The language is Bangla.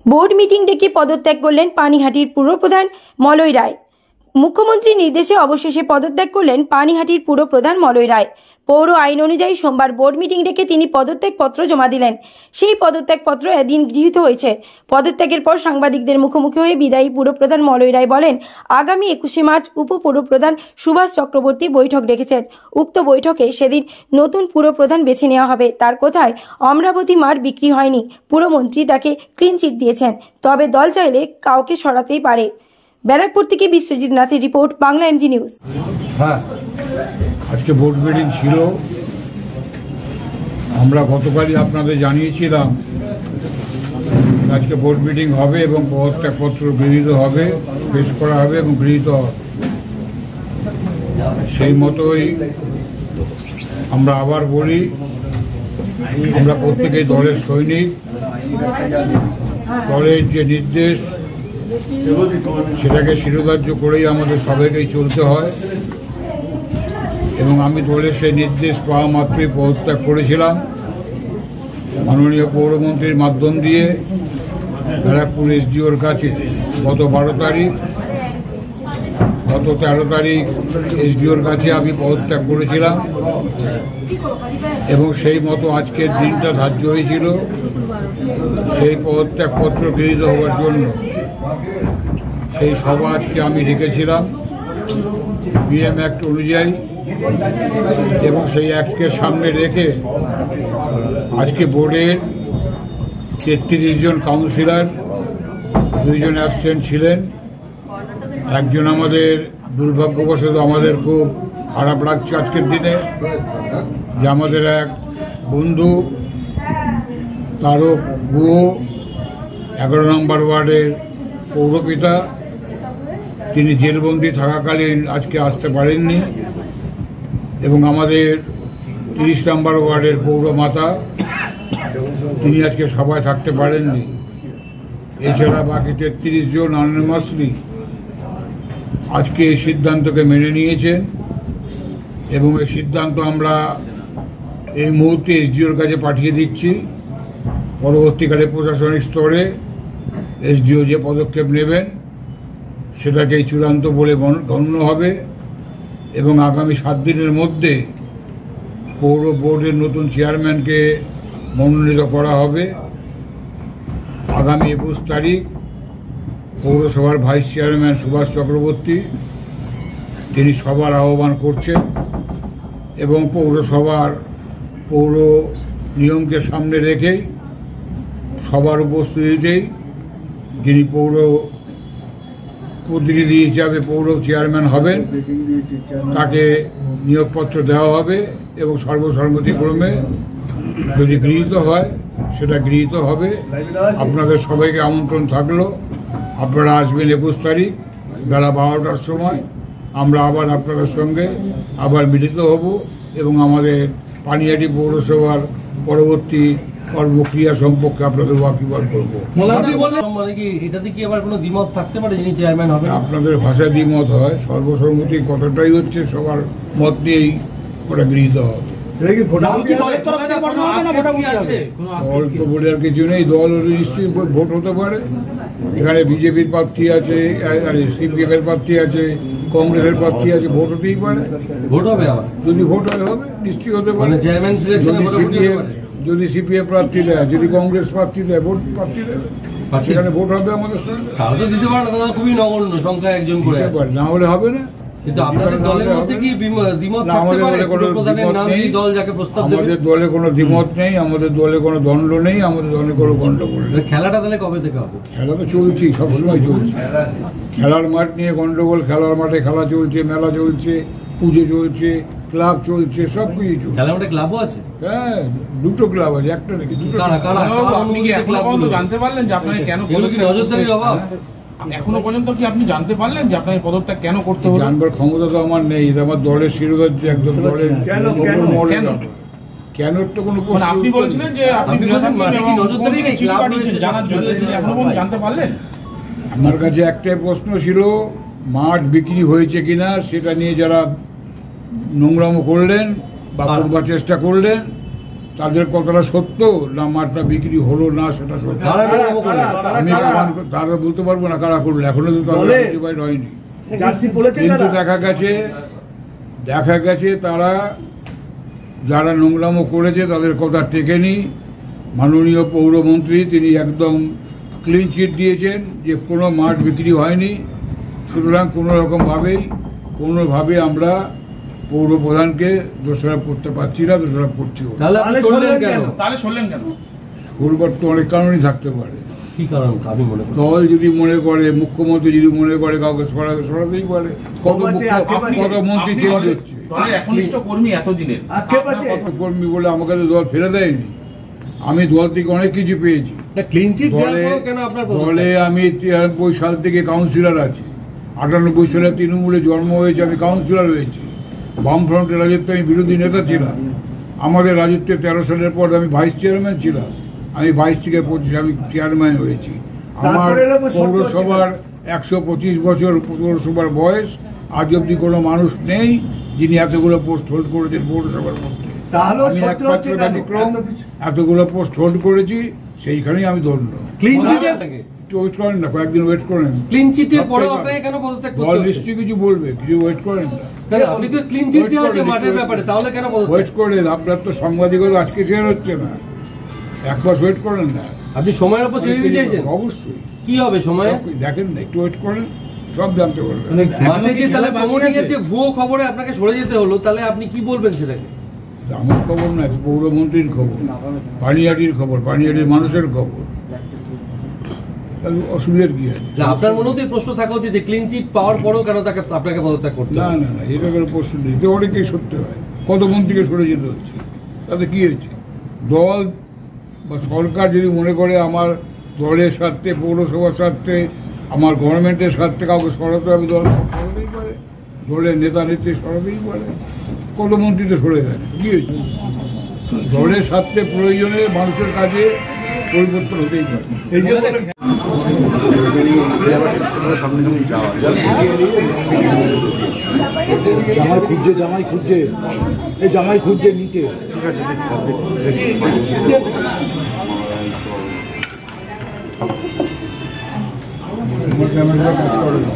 বোর্ড মিটিং ডেকে পদত্যাগ করলেন পানিহাটির পুরপ্রধান মলয় রায়। মুখ্যমন্ত্রীর নির্দেশে অবশেষে পদত্যাগ করলেন পানিহাটির পুরপ্রধান মলয় রায়। পৌর আইন অনুযায়ী সোমবার বোর্ড মিটিং ডেকে তিনি পদত্যাগপত্র জমা দিলেন। সেই পদত্যাগপত্র এদিন গৃহীত হয়েছে। পদত্যাগের পর সাংবাদিকদের মুখোমুখি হয়ে বিদায়ী পুরপ্রধান মলয় রায় বলেন, আগামী 21শে মার্চ উপপুরপ্রধান সুভাষ চক্রবর্তী বৈঠক ডেকেছেন। উক্ত বৈঠকে সেদিন নতুন পুরপ্রধান বেছে নেওয়া হবে। তার কথায় অমরাবতী মাঠ বিক্রি হয়নি, পুরমন্ত্রী তাকে ক্লিন চিট দিয়েছেন, তবে দল চাইলে কাউকে সরাতেই পারে। ব্যারাকপুর থেকে বিশ্বজিৎ নাথের রিপোর্ট, বাংলা এমজি নিউজ। হ্যাঁ, আজকে বোর্ড মিটিং ছিল। আমরা গতকালই আপনাদের জানিয়েছিলাম আজকে বোর্ড মিটিং হবে এবং পদত্যাগপত্র গৃহীত হবে, পেশ করা হবে এবং গৃহীত হবে। সেই মতোই আমরা আবার বলি, আমরা প্রত্যেকেই দলের সৈনিক। দলের যে নির্দেশ সেটাকে শিরোধার্য করেই আমাদের সবাইকেই চলতে হয় এবং আমি দলের সেই নির্দেশ পাওয়া মাত্রই পদত্যাগ করেছিলাম। মাননীয় পৌরমন্ত্রীর মাধ্যম দিয়ে ব্যারাকপুর এসডিওর কাছে গত 12 তারিখ, গত 13 তারিখ এসডিওর কাছে আমি পদত্যাগ করেছিলাম এবং সেই মতো আজকের দিনটা ধার্য হয়েছিল সেই পদত্যাগপত্র গৃহীত হওয়ার জন্য। সেই সভা আজকে আমি রেখেছিলাম বিএম অ্যাক্ট অনুযায়ী এবং সেই অ্যাক্টকে সামনে রেখে আজকে বোর্ডের 33 জন কাউন্সিলর, 2 জন অ্যাবসেন্ট ছিলেন। একজন আমাদের দুর্ভাগ্যবশত আমাদের খুব খারাপ লাগছে আজকের দিনে যে আমাদের এক বন্ধু তারক গুহ 11 নম্বর ওয়ার্ডের পৌরপিতা, তিনি জেলবন্দি থাকাকালীন আজকে আসতে পারেননি এবং আমাদের 30 নম্বর ওয়ার্ডের পৌরমাতা তিনি আজকে সভায় থাকতে পারেননি। এছাড়া বাকি 33 জন অননেমাসলি আজকে এই সিদ্ধান্তকে মেনে নিয়েছেন এবং এই সিদ্ধান্ত আমরা এই মুহূর্তে এসডিওর কাছে পাঠিয়ে দিচ্ছি। পরবর্তীকালে প্রশাসনিক স্তরে এসডিও যে পদক্ষেপ নেবেন সেটাকেই চূড়ান্ত বলে গণ্য হবে এবং আগামী 7 দিনের মধ্যে পৌর বোর্ডের নতুন চেয়ারম্যানকে মনোনীত করা হবে। আগামী 21 তারিখ পৌরসভার ভাইস চেয়ারম্যান সুভাষ চক্রবর্তী তিনি সভার আহ্বান করছেন এবং পৌরসভার পৌর নিয়মকে সামনে রেখেই সবার উপস্থিতিতেই যিনি পৌর প্রতিনিধি হিসাবে পৌর চেয়ারম্যান হবেন তাকে নিয়োগপত্র দেওয়া হবে এবং সর্বসম্মতিক্রমে যদি গৃহীত হয় সেটা গৃহীত হবে। আপনাদের সবাইকে আমন্ত্রণ থাকলো, আপনারা আসবেন 21 তারিখ বেলা 12টার সময়। আমরা আবার আপনাদের সঙ্গে আবার মিলিত হব এবং আমাদের পানিহাটি পৌরসভার পরবর্তী কর্মক্রিয়া সম্পর্কে আপনাদের ওয়াকিবহাল করবো। আপনাদের ভাষা দ্বিমত হয়, সর্বসম্মতি কথাটাই হচ্ছে সবার মত নিয়েই ওটা গৃহীত হবে। দল তো বলে আর কিছু নেই, দল নিশ্চয়ই ভোট হতে পারে। এখানে বিজেপির প্রার্থী আছে, সিপিএম এর প্রার্থী আছে, কংগ্রেসের প্রার্থী আছে, ভোট হতেই পারে। ভোট হবে আবার, যদি ভোট হয় হবে, নিশ্চয়ই হতে পারে। যদি সিপিএম প্রার্থী দেয়, যদি কংগ্রেস প্রার্থী দেয়, ভোট প্রার্থী দেয়, সেখানে ভোট হবে আমাদের সঙ্গে। খুবই নগণ্য সংখ্যা একজন করে না হলে হবে না। আমাদের দলে কোনো দ্বিমত নেই, আমাদের দলে কোনো দ্বন্দ্ব নেই, আমাদের দলে কোনো গন্ডগোল নেই। খেলাটা তাহলে কবে থেকে হবে? খেলা তো চলছেই, সবসময় চলছে। খেলার মাঠ নিয়ে গন্ডগোল, খেলার মাঠে খেলা চলছে, মেলা চলছে, পুজো চলছে, ক্লাব চলছে, সবকিছু চলছে। খেলার মাঠে ক্লাবও আছে? হ্যাঁ, 2টো ক্লাব আছে, একটা নাকি জানতে পারলেন যে আপনাকে কেন নজরদারির অভাব? এখনো পর্যন্ত কি আপনি জানতে পারলেন যে আপনাকে পদত্যাগ কেন করতে হবে? জানবার ক্ষমতা তো আমার নেই, এটা আমার দলের শিরোধার্য একদম দলের। কেন তো কোনো আপনি বলেছিলেন যে আপনি জানার জন্য, এখনো জানতে পারলেন? আমার কাছে একটাই প্রশ্ন ছিল, মাঠ বিক্রি হয়েছে কিনা সেটা নিয়ে যারা নোংরামো করলেন বা করবার চেষ্টা করলেন তাদের কথাটা সত্য না মাঠটা বিক্রি হলো না সেটা সত্য আমি তারা বলতে পারবো না কারা করলো, এখনো তো তাদের সার্টিফাইড হয়নি। কিন্তু দেখা গেছে তারা যারা নোংরামো করেছে তাদের কথা টেকেনি। মাননীয় পৌরমন্ত্রী তিনি একদম ক্লিন চিট দিয়েছেন যে কোনো মাঠ বিক্রি হয়নি। সুতরাং কোনোভাবে আমরা পৌর প্রধানকে দোষারোপ করতে পারছি না, দোষারোপ করছিও। তাহলে শুনলেন কেন? শুরুবার তো অনেক কারণই থাকতে পারে। কি কারণ আমি মনে করি দল যদি মনে করে, মুখ্যমন্ত্রী যদি মনে করে কাউকে সরাতেই পারে। কত মন্ত্রী চেঞ্জ হচ্ছে, একনিষ্ঠ কর্মী এতদিনের কর্মী বলে আমাকে তো দল ফেলে দেয়নি। আমি দল থেকে অনেক কিছু পেয়েছি। দলে আমি 93 সাল থেকে কাউন্সিলর আছি, 98 সালে তৃণমূলে জন্ম হয়েছে, আমি কাউন্সিলর হয়েছি। বামফ্রন্টের রাজত্বে আমি বিরোধী নেতা ছিলাম। আমাদের রাজত্বে 13 সালের পর আমি ভাইস চেয়ারম্যান ছিলাম। আমি 22 থেকে 25 আমি চেয়ারম্যান হয়েছি। আমার পৌরসভার 125 বছর পৌরসভার বয়স। আজ অব্দি কোনো মানুষ নেই যিনি এতগুলো পোস্ট হোল্ড করেছেন পৌরসভার মধ্যে। আমি একমাত্র ব্যতিক্রম, এতগুলো পোস্ট হোল্ড করেছি, সেইখানেই আমি ধন্য। ওয়েট করেন না, কয়েকদিন ওয়েট করেন। ক্লিন চিটের পরেও আপনাকে কেন পদত্যাগ করতে দল হচ্ছে? নিশ্চয়ই কিছু বলবে, কিছু ওয়েট করেন না। আপনি তো ক্লিন চিট দেওয়া হচ্ছে মাঠের ব্যাপারে, তাহলে কেন পদত্যাগ? ওয়েট করেন, আপনার তো সাংবাদিকতা আজকে শেয়ার হচ্ছে না, এক মাস ওয়েট করেন না। আপনি সময়ের উপর ছেড়ে দিতে চাইছেন? অবশ্যই। কি হবে সময়ে? দেখেন না, একটু ওয়েট করেন, সব জানতে পারবেন। মানে যে তাহলে প্রমোটিং এর যে ভুয়ো খবরে আপনাকে সরে যেতে হলো, তাহলে আপনি কি বলবেন সেটাকে? আমার খবর না, পৌরমন্ত্রীর খবর, পানিহাটির খবর, পানিহাটির মানুষের খবর। অসুবিধার কি আছে? আপনার মনেও তো প্রশ্ন থাকা উচিত যে ক্লিন চিট পাওয়ার পরেও কেন আপনাকে পদত্যাগ করতে না না না, এটা কোনো প্রশ্ন নেই। এটা অনেকেই সত্যি হয়, কত মন্ত্রীকে সরে যেতে হচ্ছে, তাতে কি হয়েছে? দল বা সরকার যদি মনে করে আমার দলের স্বার্থে, পৌরসভার স্বার্থে, আমার গভর্নমেন্টের স্বার্থে কাউকে সরাতে হবে, দল সরাতেই পারে, দলের নেতা নেত্রী সরাতেই পারে। কত মন্ত্রী তো সরে গেছে, কি হয়েছে? দলের স্বার্থে প্রয়োজনে মানুষের কাছে পরিবর্তন হতেই পারে। এই যে জামাই খুঁজছে এই জামাই খুঁজছে নিচে। ঠিক আছে, ক্যামেরা কাজ করে না।